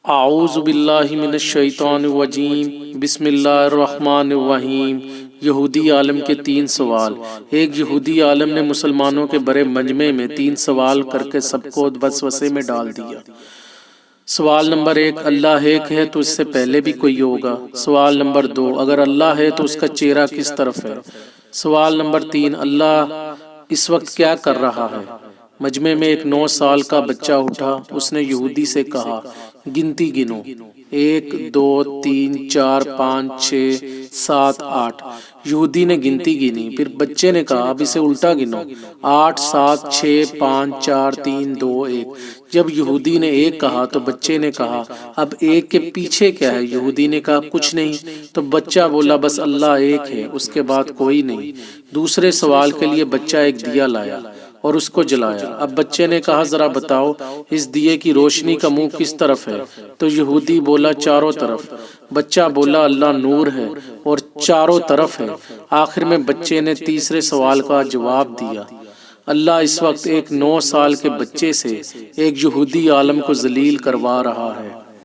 اعوذ باللہ من الشیطان الرجیم، بسم اللہ الرحمن الرحیم۔ یہودی عالم کے 3 سوال۔ ایک یہودی عالم نے مسلمانوں کے بڑے مجمع میں 3 سوال کر کے سب کو وسوسے میں ڈال دیا۔ سوال نمبر 1، اللہ ایک ہے تو اس سے پہلے بھی کوئی ہوگا؟ سوال نمبر 2، اگر اللہ ہے تو اس کا چہرہ کس طرف ہے؟ سوال نمبر 3، اللہ اس وقت کیا کر رہا ہے؟ مجمع میں ایک 9 سال کا بچہ اٹھا، اس نے یہودی سے کہا، گنتی گنو، 1 2 3 4 5 6 7 8۔ یہودی نے گنتی گنی، پھر بچے نے کہا، اب اسے الٹا گنو، 8 7 6 5 4 3 2 1۔ جب یہودی نے 1 کہا تو بچے نے کہا، اب 1 کے پیچھے کیا ہے؟ یہودی نے کہا، کچھ نہیں۔ تو بچہ بولا، بس اللہ ایک ہے، اس کے بعد کوئی نہیں۔ دوسرے سوال کے لیے بچہ ایک دیا لایا اور اس کو جلایا۔ اب بچے نے کہا، ذرا بتاؤ اس دیے کی روشنی کا منہ کس طرف ہے؟ تو یہودی بولا، چاروں طرف۔ بچہ بولا، اللہ نور ہے اور چاروں طرف ہے۔ آخر میں بچے نے تیسرے سوال کا جواب دیا۔ اللہ اس وقت ایک 9 سال کے بچے سے ایک یہودی عالم کو ذلیل کروا رہا ہے۔